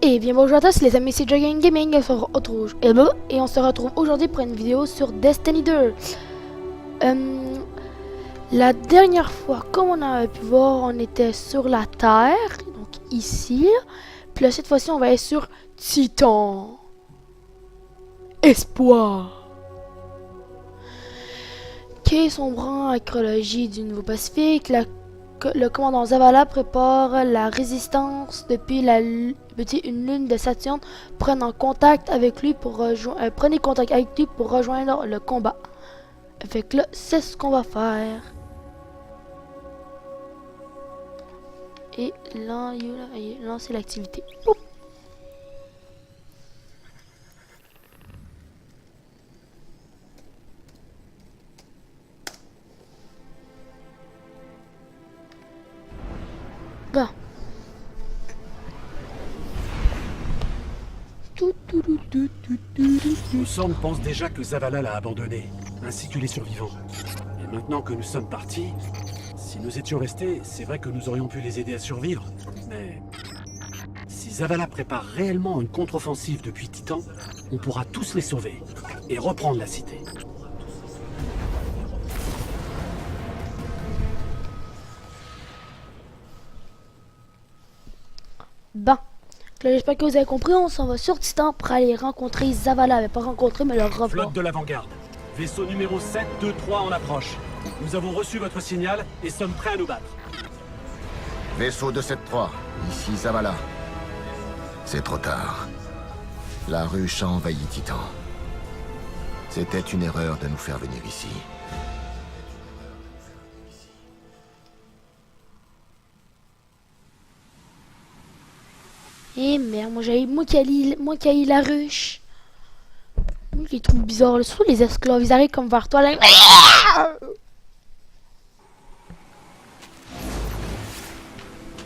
Et bien bonjour à tous les amis, c'est Dragon Gaming et on se retrouve aujourd'hui pour une vidéo sur Destiny 2. La dernière fois, comme on avait pu voir, on était sur la Terre, donc ici. Puis là, cette fois-ci, on va être sur Titan. Espoir. Quai sombrant archéologie du Nouveau-Pacifique, le commandant Zavala prépare la résistance depuis une lune de Saturne. Prenez contact avec lui pour rejoindre le combat. Fait que là, c'est ce qu'on va faire. Et lancer l'activité. Bon. Nous pense déjà que Zavala l'a abandonné, ainsi que les survivants. Et maintenant que nous sommes partis, si nous étions restés, c'est vrai que nous aurions pu les aider à survivre. Mais si Zavala prépare réellement une contre-offensive depuis Titan, on pourra tous les sauver et reprendre la cité. Bon. Là, j'espère que vous avez compris, on s'en va sur Titan pour aller rencontrer Zavala. Mais pas rencontrer, mais le revoir. Flotte de l'avant-garde. Vaisseau numéro 723 en approche. Nous avons reçu votre signal et sommes prêts à nous battre. Vaisseau 273, ici Zavala. C'est trop tard. La ruche a envahi Titan. C'était une erreur de nous faire venir ici. Eh merde, moi qui ai la ruche. Moi je les trouve bizarres, surtout les esclaves, ils arrivent comme vers toi là.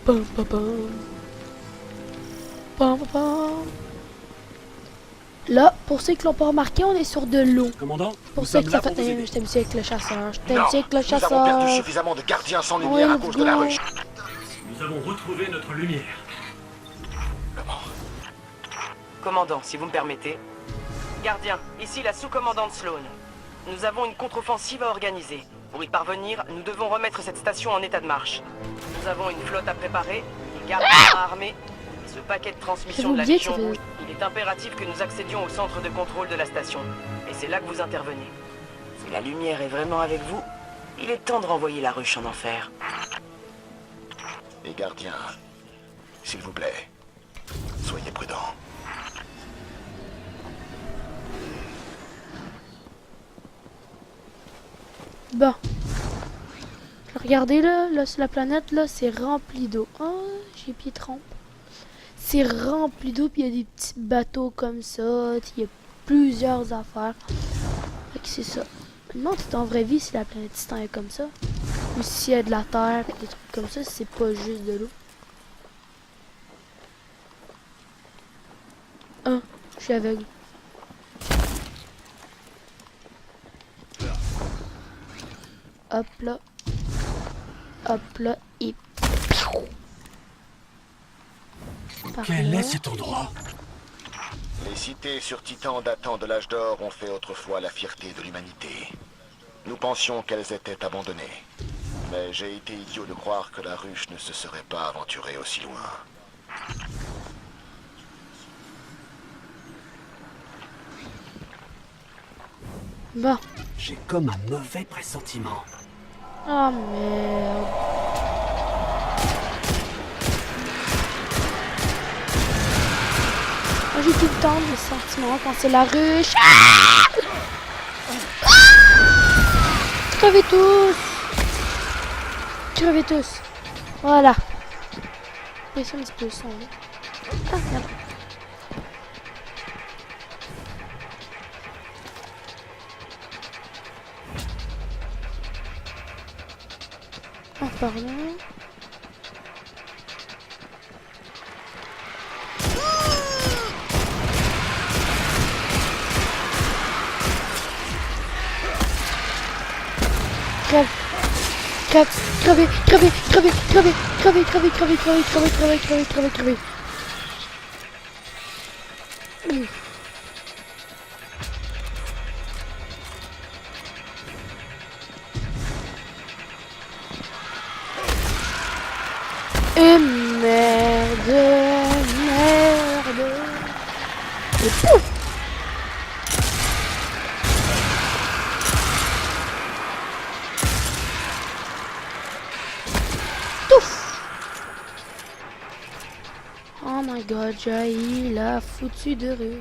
Pam, pam, pam. Pam, pam, pam. Là, pour ceux qui l'ont pas remarqué, on est sur de l'eau. Commandant, Pour nous ceux sommes qui là ça pour fait. vous aider. Je t'aime avec le chasseur. Je t'aime Non, avec le nous avons perdu chasseur. suffisamment de gardiens sans lumière à cause de la ruche. Nous avons retrouvé notre lumière. Commandant, si vous me permettez. Gardien, ici la sous-commandante Sloan. Nous avons une contre-offensive à organiser. Pour y parvenir, nous devons remettre cette station en état de marche. Nous avons une flotte à préparer, des gardiens à armer, et ce paquet de transmission de la Légion Rouge. Il est impératif que nous accédions au centre de contrôle de la station. Et c'est là que vous intervenez. Si la lumière est vraiment avec vous, il est temps de renvoyer la ruche en enfer. Les gardiens, s'il vous plaît, soyez prudents. Bon. Regardez là sur la planète, là, c'est rempli d'eau. Ah, j'ai pied trempe. C'est rempli d'eau, puis il y a des petits bateaux comme ça. Il y a plusieurs affaires. Fait que c'est ça. Je me demande si en vraie vie, si la planète Titan est comme ça. Ou s'il y a de la terre, des trucs comme ça, c'est pas juste de l'eau. Ah, je suis aveugle. Hop là, et... Quel est cet endroit? Les cités sur Titan datant de l'âge d'or ont fait autrefois la fierté de l'humanité. Nous pensions qu'elles étaient abandonnées. Mais j'ai été idiot de croire que la ruche ne se serait pas aventurée aussi loin. Bon. J'ai comme un mauvais pressentiment. Oh merde. Moi j'ai tout le temps des sentiments quand c'est la ruche. Crevez tous. Crevez tous. Voilà. Baissez un petit peu le son là. Ah merde. Ah pardon. Crève. Crève. Crevez. Crevez. Crevez. Crevez. Crevez. Crevez. Crevez. Crevez. Crevez. Crevez. Crevez. Crevez. Crevez. Oh my god, j'ai la foutue de rue.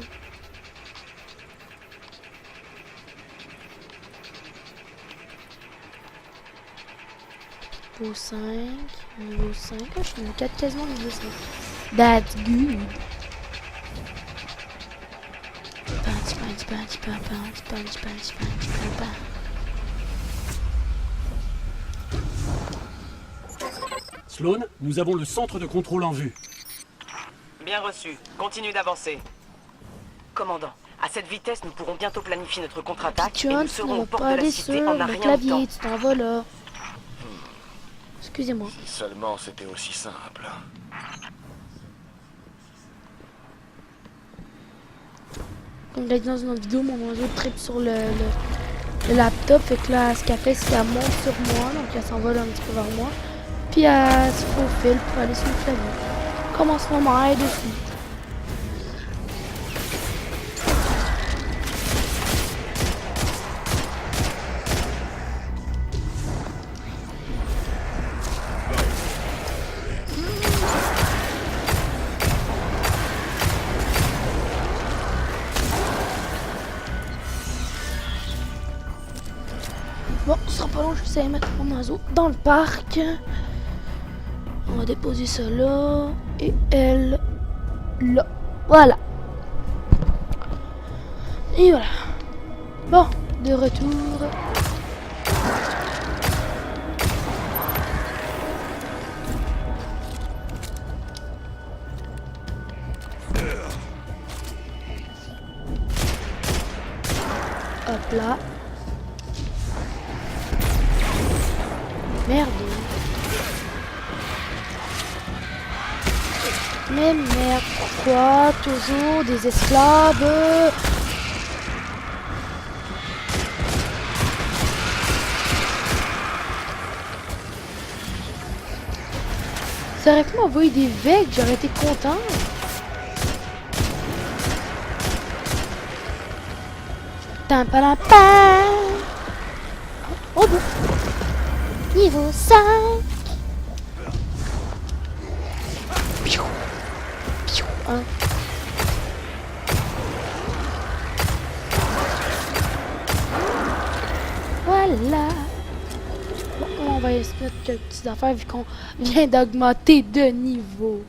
Niveau 5, niveau 5. Oh, je suis niveau 4, quasiment niveau 5. That's good. Punch, punch, punch, punch, punch, punch, punch, punch, punch. Sloan, nous avons le centre de contrôle en vue. Bien reçu. Continue d'avancer. Commandant, à cette vitesse, nous pourrons bientôt planifier notre contre-attaque et John, nous tu serons ne aux vas portes pas de la aller cité sur en un le rien de clavier, temps. tu t'en vas là. Excusez-moi. Si seulement c'était aussi simple. Comme je l'ai dit dans une autre vidéo, mon oiseau trip sur le laptop. Fait que là, ce qu'elle fait, c'est qu'elle monte sur moi. Donc elle s'envole un petit peu vers moi. Puis elle se faufile pour aller sur le clavier. Comme en ce moment, elle est dessus. Bon, ce sera pas long, je vais essayer de mettre mon oiseau dans le parc. On va déposer ça là. Et elle là. Voilà. Et voilà. Bon, de retour. Hop là. Merde. Mais merde, pourquoi toujours des esclaves? Ça aurait pu m'envoyer des vecs, j'aurais été content. Tampalampam. Oh bon. Niveau 5. Piou. Piou. 1. Voilà. Bon, on va essayer de mettre quelques petites affaires vu qu'on vient d'augmenter de niveau.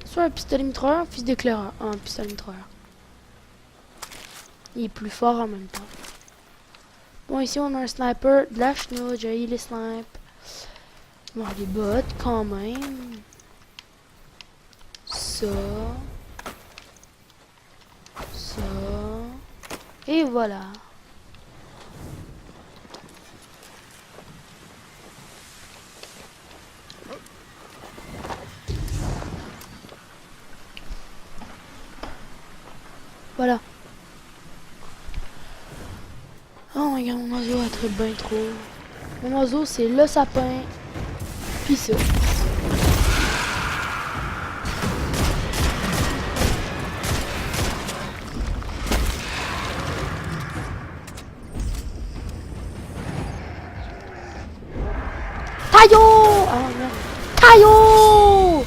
Soit un pistolet mitrailleur, un fusil d'éclaireur. Un pistolet mitrailleur. Il est plus fort en même temps. Bon, ici on a un sniper, de la chenille, j'ai les snipes. Bon, des bottes quand même. Ça. Ça. Et voilà. Voilà. Oh my god, mon oiseau a très bien trop. Mon oiseau, c'est le sapin. Puis ça. Taillot! Oh non. Taillot!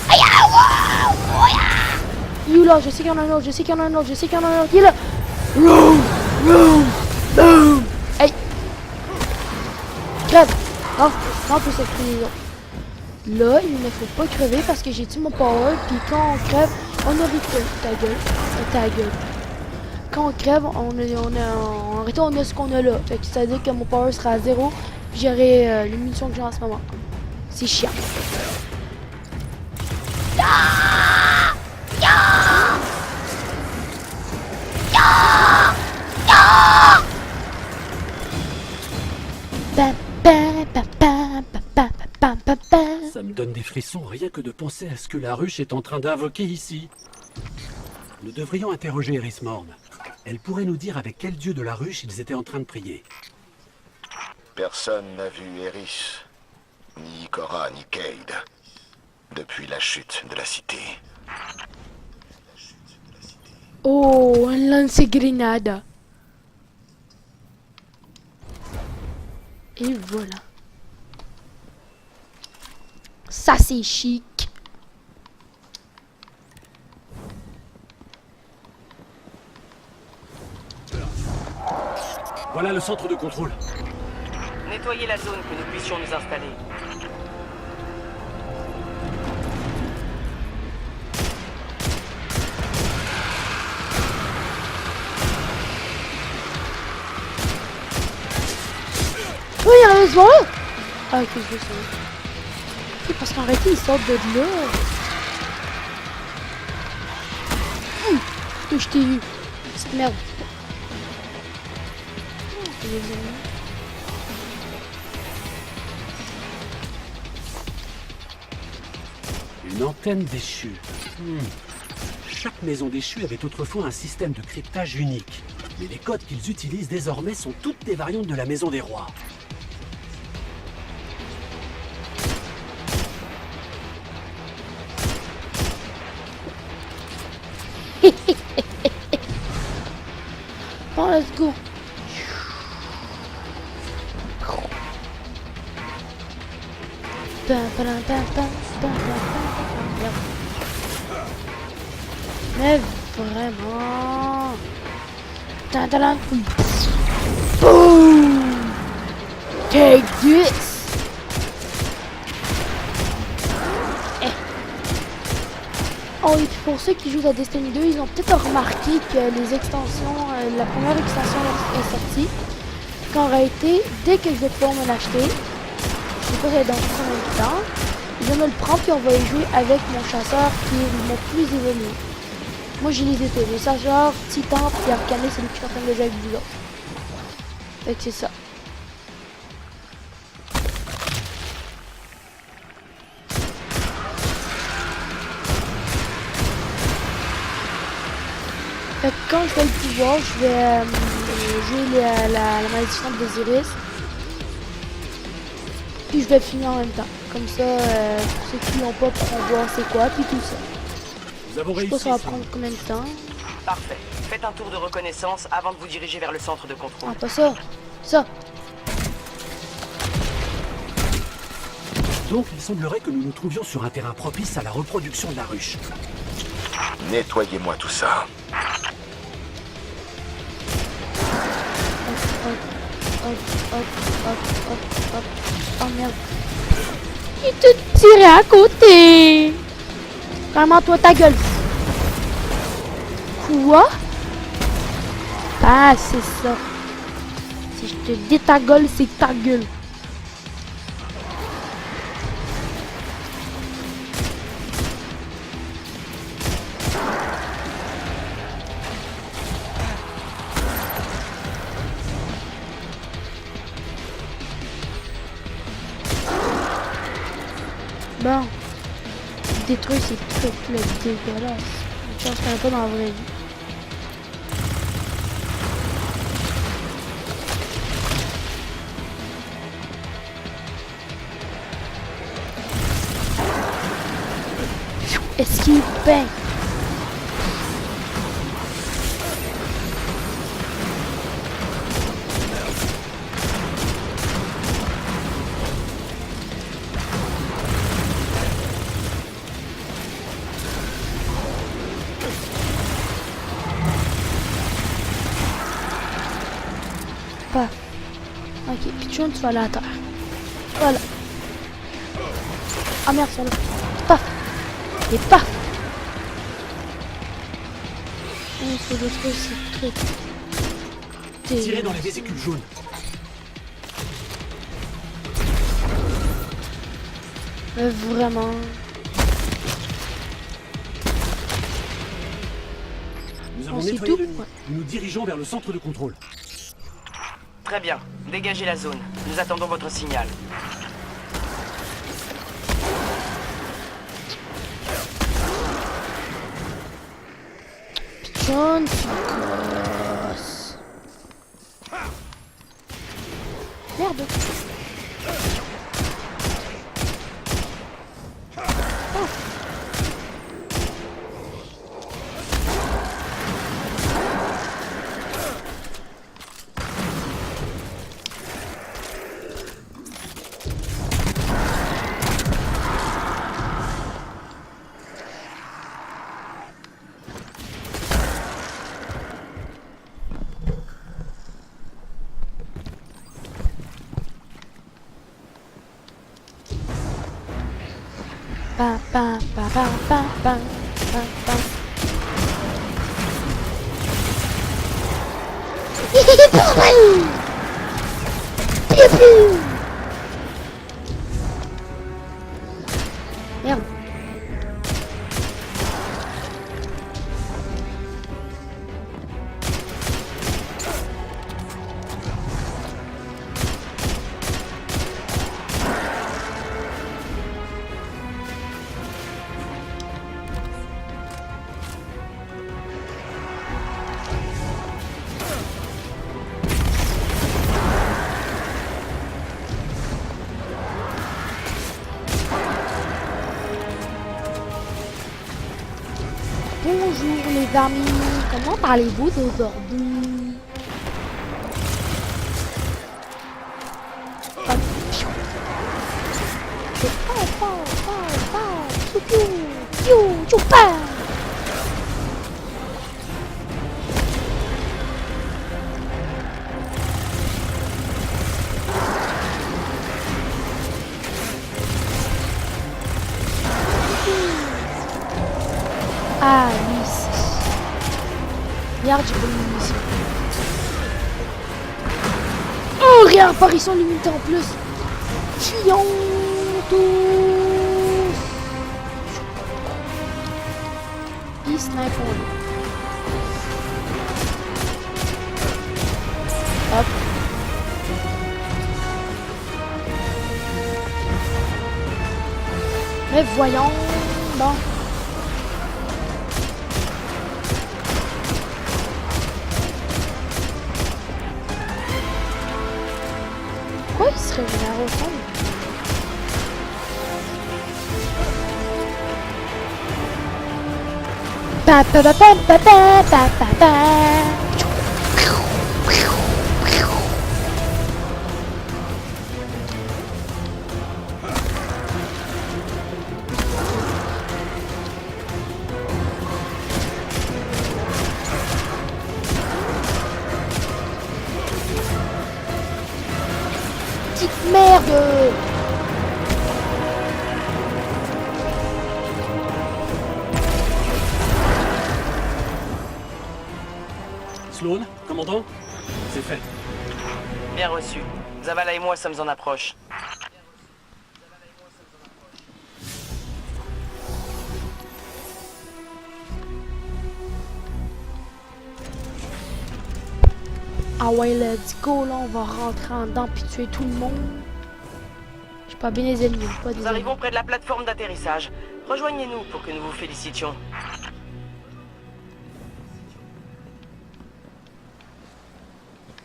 Aïe, aïe, wow, il est où là? Je sais qu'il y en a un autre, je sais qu'il y en a un autre, je sais qu'il y en a un autre. Il est là! Boom! Boom! Boom! Hey! Crève! Non, non, plus explosion. Là, il ne faut pas crever parce que j'ai tué mon power. Puis quand on crève, on a vécu. Ta gueule. Ta gueule. Quand on crève, en réalité, on a ce qu'on a là. Fait que ça veut dire que mon power sera à 0. Puis j'aurai les munitions que j'ai en ce moment. C'est chiant. Ça me donne des frissons rien que de penser à ce que la ruche est en train d'invoquer ici. Nous devrions interroger Eris Morn. Elle pourrait nous dire avec quel dieu de la ruche ils étaient en train de prier. Personne n'a vu Eris, ni Cora, ni Cayde, depuis la chute de la cité. Oh, un lance-grenade. Et voilà. Ça, c'est chic. Voilà le centre de contrôle. Nettoyez la zone que nous puissions nous installer. Oui, il reste devant eux. Ah, ok, je veux ça. C'est parce qu'en réalité, ils sortent de là. Je t'ai eu. Petite merde. Une antenne déchue. Chaque maison déchue avait autrefois un système de cryptage unique. Mais les codes qu'ils utilisent désormais sont toutes des variantes de la maison des rois. Bon, let's go. Mais vraiment. Boom. Take this. Oh, et puis pour ceux qui jouent à Destiny 2, ils ont peut-être remarqué que les extensions, la première extension est sortie. Qu'en réalité, dès que je vais pouvoir me l'acheter, je sais pas dans combien de temps, je vais me le prendre puis on va y jouer avec mon chasseur qui est mon plus évolué. Moi j'ai les deux, le chasseur, Titan puis Arcané, c'est lui que je suis en train de jouer avec vous autres. Fait que c'est ça. Fait que quand je vais le pouvoir, je vais jouer la malédiction de Désirus. Puis je vais finir en même temps. Comme ça, ceux qui l'ont pas pourront voir c'est quoi, puis tout ça. Nous avons Je sais réussi. pas ça va prendre combien de temps. Parfait. Faites un tour de reconnaissance avant de vous diriger vers le centre de contrôle. Ah, pas ça. Ça. Donc il semblerait que nous nous trouvions sur un terrain propice à la reproduction de la ruche. Nettoyez-moi tout ça. Hop. Oh merde. Il te tirait à côté. Vraiment, toi, ta gueule. Quoi? Ah, c'est ça. Si je te dis ta gueule, c'est ta gueule. Bon. Détruire ces trucs là dégueulasses. Je pense qu'il y en a pas dans la vraie vie. Esquive, bang. Pas. Ok, Pichon, tu vas aller à terre. Voilà. Ah merde, ils sont là. Paf. Et paf. Il faut détruire ces trucs. Tirez dans les vésicules jaunes. Mais vraiment. Nous avons c'est nettoyé tout, le nid. ouais. Nous nous dirigeons vers le centre de contrôle. Très bien. Dégagez la zone. Nous attendons votre signal. Pichon, tu casses. Merde. pam, pam, pam, pam, pam, pam, pam, pam. Piou, piou. Merde. Bonjour les amis, comment parlez-vous aujourd'hui? Ah oui. Regarde, j'ai pas de munitions. Oh, regarde, apparition limitée en plus. Fuyons tous. Il snipe on lui. Hop. Mais voyons. Bon. Pourquoi il serait généré au fond? Pa pa pa pa pa pa pa pa pa. Petite merde! Sloan, commandant? C'est fait. Bien reçu. Zavala et moi sommes en approche. Ah ouais, let's go, là, on va rentrer en dedans puis tuer tout le monde. J'ai pas bien les ennemis, pas des Nous ennemis. arrivons près de la plateforme d'atterrissage. Rejoignez-nous pour que nous vous félicitions.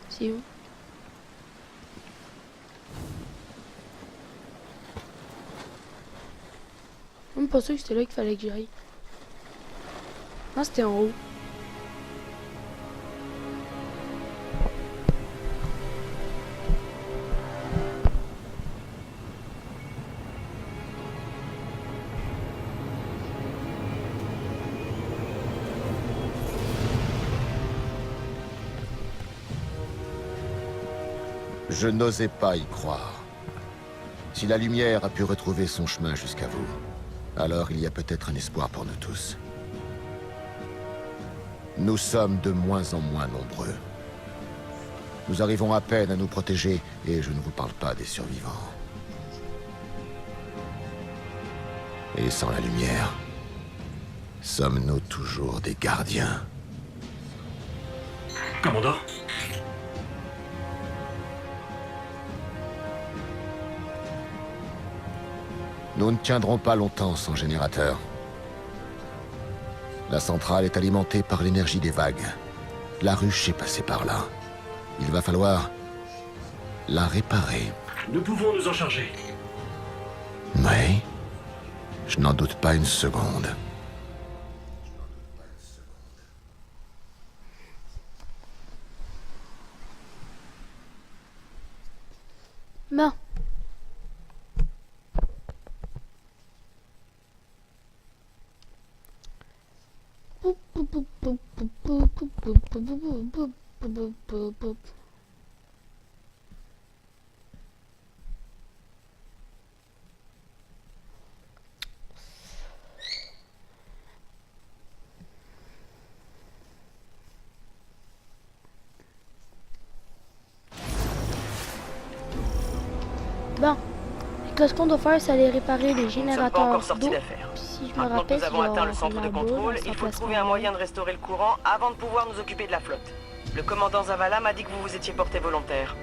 C'est où? Même pas sûr que c'était là qu'il fallait que j'aille. Non, c'était en haut. Je n'osais pas y croire. Si la lumière a pu retrouver son chemin jusqu'à vous, alors il y a peut-être un espoir pour nous tous. Nous sommes de moins en moins nombreux. Nous arrivons à peine à nous protéger, et je ne vous parle pas des survivants. Et sans la lumière, sommes-nous toujours des gardiens? Commandant? Nous ne tiendrons pas longtemps sans générateur. La centrale est alimentée par l'énergie des vagues. La ruche est passée par là. Il va falloir la réparer. Nous pouvons nous en charger. Oui, je n'en doute pas une seconde. Non. que ce qu'on doit faire, c'est aller réparer les Nous ne sommes pas générateurs encore sortis d'eau. d'affaire. Puis si je me Maintenant que rappelle, nous avons atteint le centre de contrôle, il faut trouver un moyen de restaurer le courant avant de pouvoir nous occuper de la flotte. Le commandant Zavala m'a dit que vous vous étiez porté volontaire.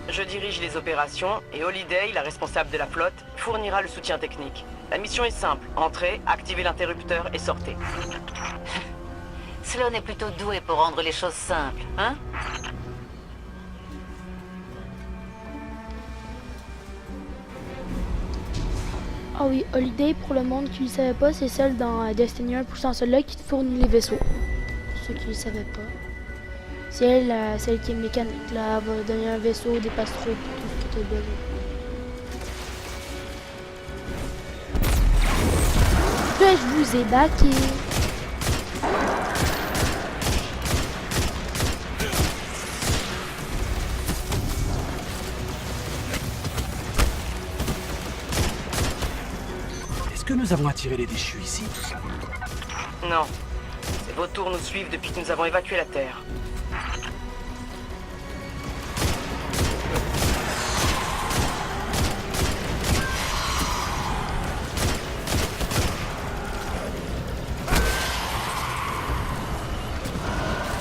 Je dirige les opérations et Holiday, la responsable de la flotte, fournira le soutien technique. La mission est simple. Entrez, activez l'interrupteur et sortez. Sloan est plutôt doué pour rendre les choses simples, hein? Ah oui, Holiday, pour le monde qui ne le savait pas, c'est celle dans Destiny 1% celle-là qui te fournit les vaisseaux. Pour ceux qui ne le savaient pas. C'est elle, celle qui est mécanique, là, elle va donner un vaisseau, des passereaux, tout ce que tu as besoin. Là, je vous ai backé. Est-ce que nous avons attiré les déchus ici? Non. Ces vautours nous suivent depuis que nous avons évacué la Terre.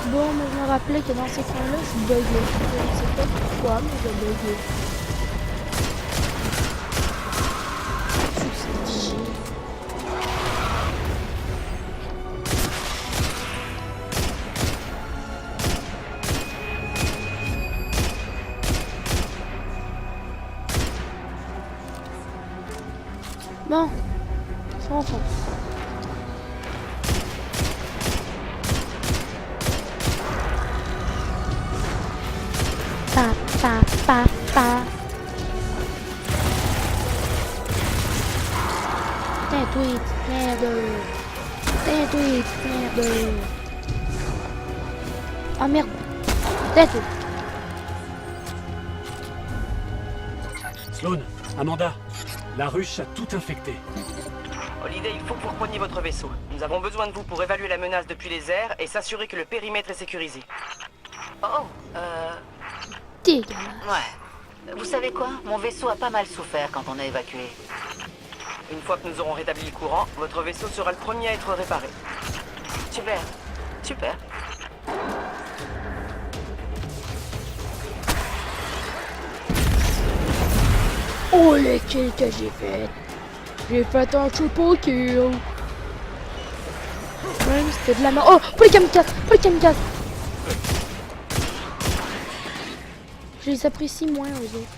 Bon, mais je me rappelais que dans ces coins-là, je buguais. Je ne sais pas pourquoi, mais je buguais. C'est figé. Bon, sans fond. Pa, pa, pa, pa. Tais-toi, petite merde. Tais-toi, petite merde. Ah merde. Tais-toi. Sloan, Amanda, la ruche a tout infecté. Holiday, il faut que vous repreniez votre vaisseau. Nous avons besoin de vous pour évaluer la menace depuis les airs et s'assurer que le périmètre est sécurisé. Oh, Dégueulasse. ouais. Vous savez quoi? Mon vaisseau a pas mal souffert quand on a évacué. Une fois que nous aurons rétabli le courant, votre vaisseau sera le premier à être réparé. Super. Super. Oh les kills que j'ai fait. J'ai fait un triple kill. Même c'était de la merde. Oh, pas les kamikazes, pas les kamikazes. Je les apprécie moins aux autres.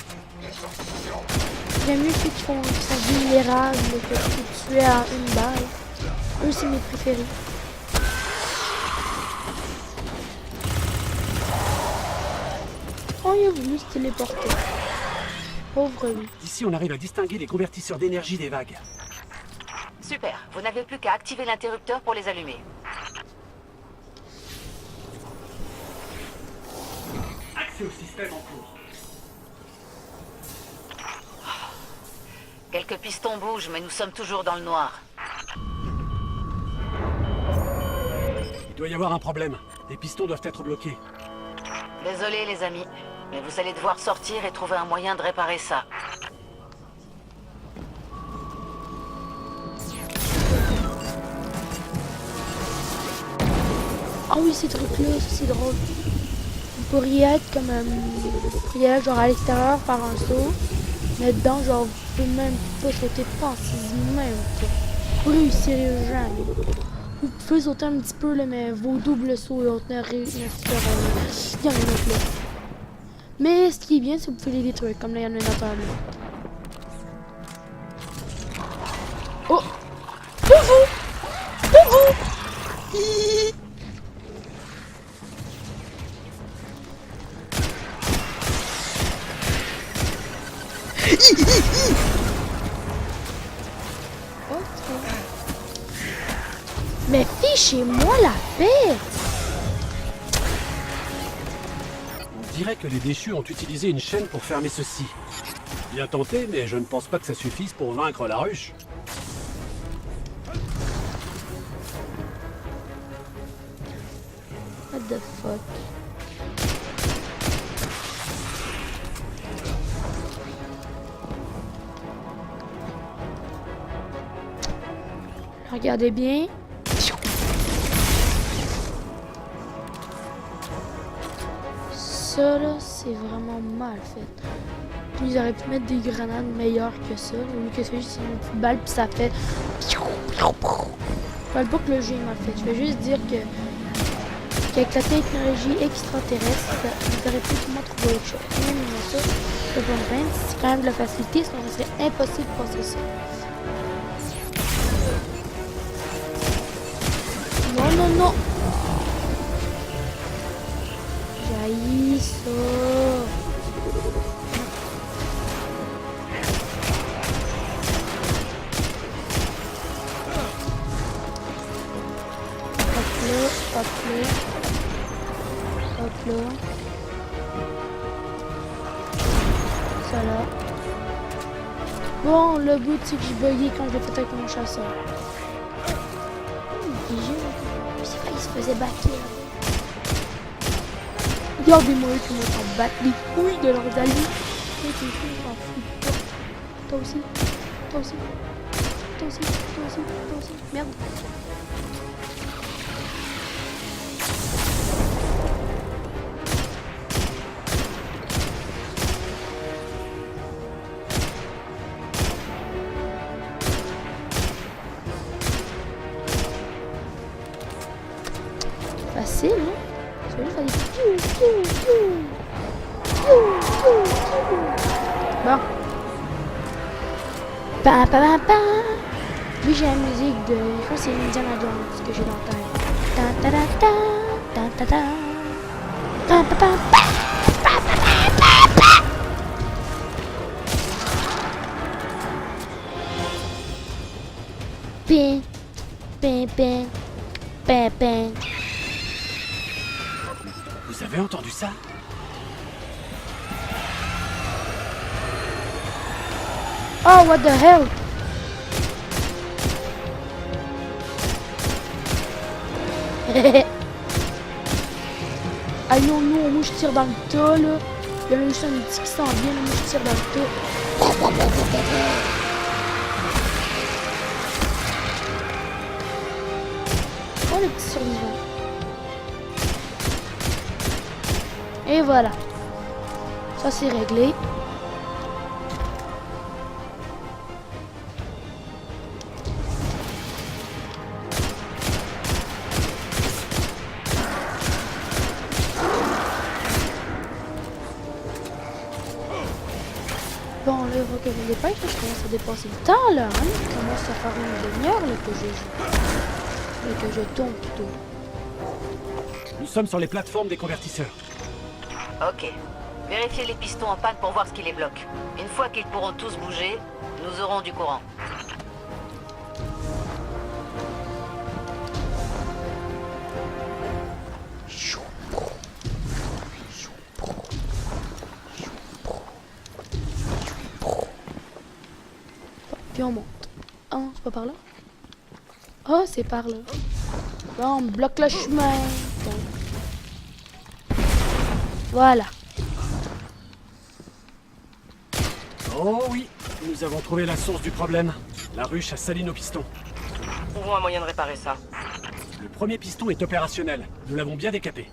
J'aime mieux ceux qui sont vulnérables, que tu peux tuer à une balle. Eux, c'est mes préférés. Oh, il a voulu se téléporter. Pauvre lui. D'ici, on arrive à distinguer les convertisseurs d'énergie des vagues. Super. Vous n'avez plus qu'à activer l'interrupteur pour les allumer. Accès au système en cours. Quelques pistons bougent, mais nous sommes toujours dans le noir. Il doit y avoir un problème. Les pistons doivent être bloqués. Désolé, les amis, mais vous allez devoir sortir et trouver un moyen de réparer ça. Ah oui, ces trucs-là, c'est drôle. Vous pourriez être comme vous pourriez être genre à l'extérieur par un saut, mais dedans, genre, vous pouvez même pas sauter pensez même pas. Vous réussirez jamais. Vous pouvez sauter un petit peu, là, mais vos doubles sauts, là, ne réussiront rien là. Mais ce qui est bien, c'est que vous pouvez les détruire, comme là, il y en a un autre là. Oh! Pour vous! Pour vous! Hi. Ok. Mais fichez-moi la paix! On dirait que les déchus ont utilisé une chaîne pour fermer ceci. Bien tenté, mais je ne pense pas que ça suffise pour vaincre la ruche. What the fuck? Regardez bien. Ça, là, c'est vraiment mal fait. Ils auraient pu mettre des grenades meilleures que ça. Au lieu que c'est juste une petite balle, puis ça fait... Je parle pas que le jeu est mal fait. Je vais juste dire que... qu'avec la technologie extraterrestre, ils auraient pu sûrement trouver autre chose. Mais ça, c'est pas une peine. C'est quand même de la facilité, sinon ce serait impossible de passer ça. Non, non, non! J'haïs ça! Hop là. Hop là. Ça là. Bon, le but c'est que j'ai bugué quand je l'ai fait avec mon chasseur. Je sais pas, il se faisait baquer. Regardez-moi comment s'en battent les couilles de leurs alliés. Toi aussi. Toi aussi. Toi aussi. Toi aussi. Toi aussi. Merde. Facile, hein? Ça veut faire des... Bon. Pa pa pa pa. Lui j'ai la musique de... Je crois que c'est Indiana Jones que j'ai dans la tête. Ta ta ta ta ta ta ta. Pa pa pa pa. Pa pa pa pa pa. Pin. Pin pin. Pin pin. Vous avez entendu ça? Oh, what the hell? Ah non, non, moi je tire dans le tas là. Il y a juste un petit qui s'en vient, moi je tire dans le tas. Oh, le petit survivant. Et voilà. Ça c'est réglé. Bon, là, il faut que je me dépêche, je commence à dépasser le temps, là, hein. Je commence à faire une demi-heure, là, que je joue. Et que je tombe, plutôt. Nous sommes sur les plateformes des convertisseurs. Ok. Vérifiez les pistons en panne pour voir ce qui les bloque. Une fois qu'ils pourront tous bouger, nous aurons du courant. Puis on monte. Ah, c'est pas par là? Ah, c'est par là. Bon, on bloque le chemin. Bon. Voilà. Oh oui, nous avons trouvé la source du problème. La ruche a sali nos pistons. Trouvons un moyen de réparer ça. Le premier piston est opérationnel. Nous l'avons bien décapé.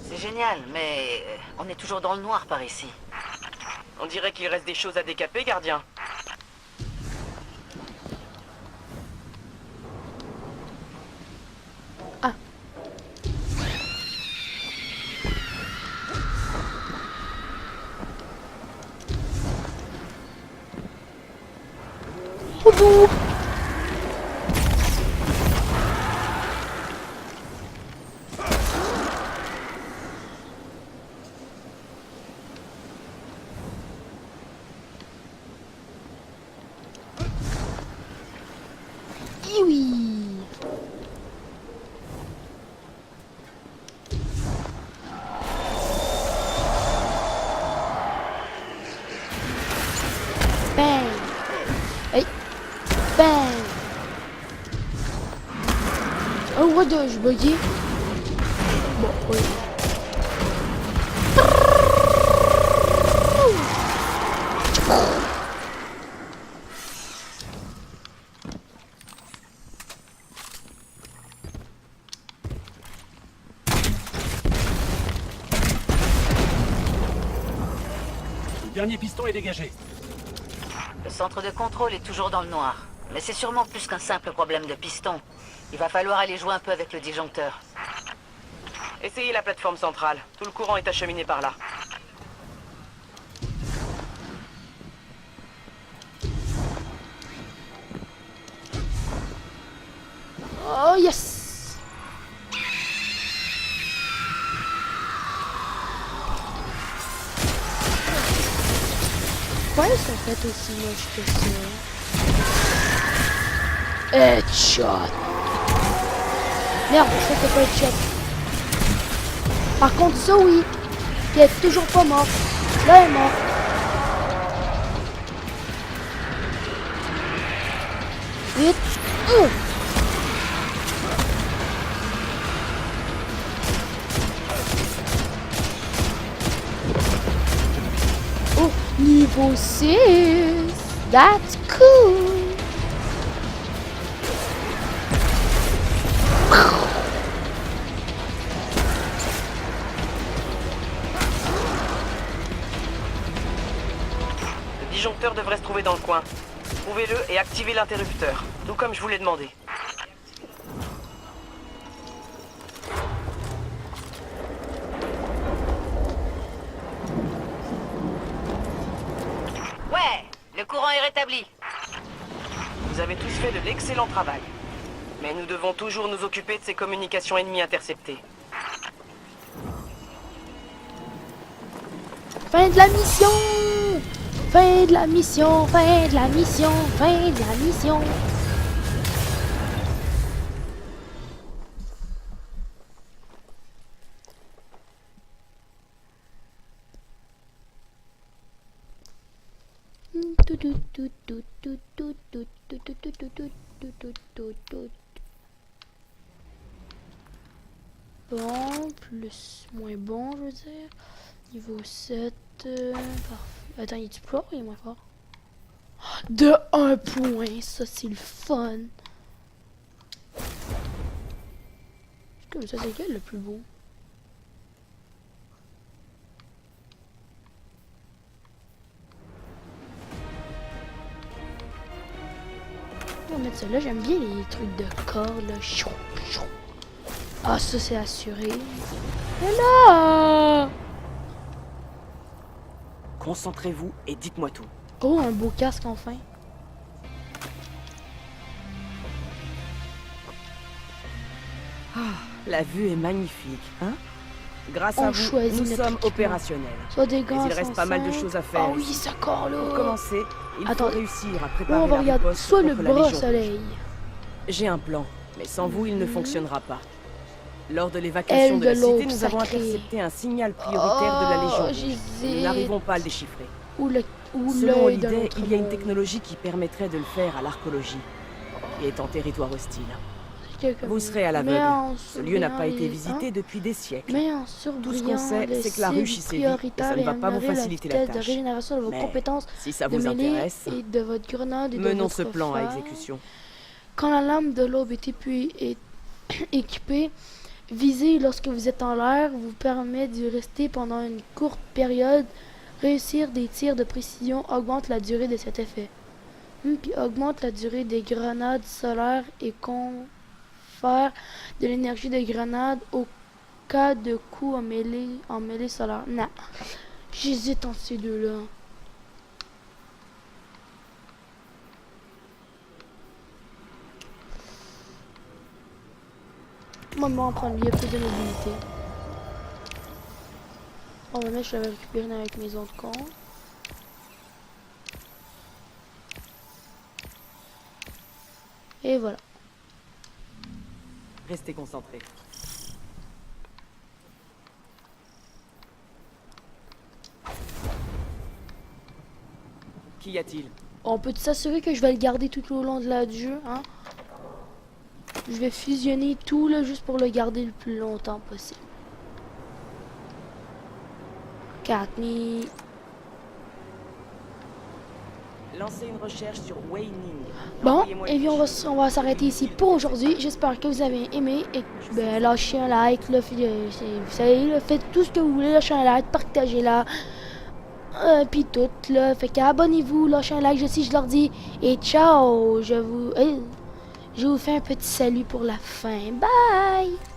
C'est génial, mais on est toujours dans le noir par ici. On dirait qu'il reste des choses à décaper, gardien. Ah. Bonjour. Oui. Bang. Hey. Bang. Oh, what the... Je bugué. Bon, oui. dernier piston est dégagé. Le centre de contrôle est toujours dans le noir. Mais c'est sûrement plus qu'un simple problème de piston. Il va falloir aller jouer un peu avec le disjoncteur. Essayez la plateforme centrale. Tout le courant est acheminé par là. Oh yes! Pourquoi ils sont faits aussi moches que ça? Headshot! Merde, ça c'est pas headshot. Par contre, ça oui, qui est toujours pas mort. Là, elle est morte. Vite! Oh, niveau 6! That's cool! Le disjoncteur devrait se trouver dans le coin. Trouvez-le et activez l'interrupteur, tout comme je vous l'ai demandé. Ouais, le courant est rétabli. Vous avez tous fait de l'excellent travail. Mais nous devons toujours nous occuper de ces communications ennemies interceptées. Fin de la mission! Fin de la mission! Fin de la mission! Fin de la mission! Bon, plus, moins bon, je veux dire. Niveau 7, parfait. Attends, il explore, il est moins fort. De 1 point, ça c'est le fun. Comme ça, c'est quel le plus beau? On va mettre ça là, j'aime bien les trucs de corps là. Chou, chou. Ah, ça c'est assuré. Et là! Concentrez-vous et dites-moi tout. Oh, un beau casque enfin. La vue est magnifique, hein? Grâce On à vous, choisit nous notre sommes équipement. opérationnels. Soit des gants Mais il reste pas mal de choses à faire Ah oui, ici. ça corps là. Pour commencer, il Attends. faut réussir à Là, préparer on va la regarder riposte soit le contre la bras Légion soleil. Rouge. J'ai un plan, mais sans vous, il ne fonctionnera pas. Lors de l'évacuation Aile de la de cité, l'aube nous avons sacrée. intercepté un signal prioritaire de la Légion Rouge. j'hésite. Nous n'arrivons pas à le déchiffrer. Ou le Selon l'œil de l'idée, l'autre il y a une monde. technologie qui permettrait de le faire à l'archéologie, qui est en territoire hostile. Quelques Vous serez à minutes. l'aveugle. Mais en Ce lieu n'a pas surbrillant été les- visité depuis des siècles. Mais en Tout ce qu'on surbrillant sait, les c'est que la ruche y cibles sévit, et ça prioritaires ne va pas vous améliorer faciliter la vitesse de tâche. régénération de vos Mais compétences si ça de vous mêlée intéresse, et de votre grenade et de menons votre ce plan à phare. exécution. Quand la lame de l'aube est équipée, viser lorsque vous êtes en l'air vous permet d'y rester pendant une courte période. Réussir des tirs de précision augmente la durée de cet effet. Puis augmente la durée des grenades solaires et confère de l'énergie de grenade au cas de coup en mêlée solaire. Non, j'hésite entre ces deux-là. Moi, on prend lui, il y a plus de mobilité. On va mettre, je l'avais récupéré avec mes autres comptes. Et voilà. Restez concentrés. Qu'y a-t-il? On peut s'assurer que je vais le garder tout au long de la du jeu, hein? Je vais fusionner tout là juste pour le garder le plus longtemps possible. 4000. Lancez une recherche sur Wei Ning. Bon, Envoyez-moi et une bien fiche. on va s'arrêter ici pour aujourd'hui. J'espère que vous avez aimé et ben, lâchez un like, là, vous savez, là, faites tout ce que vous voulez, lâchez un like, partagez-la. Puis tout, là. Fait que abonnez-vous, lâchez un like, je leur dis. Et ciao! Je vous fais un petit salut pour la fin. Bye!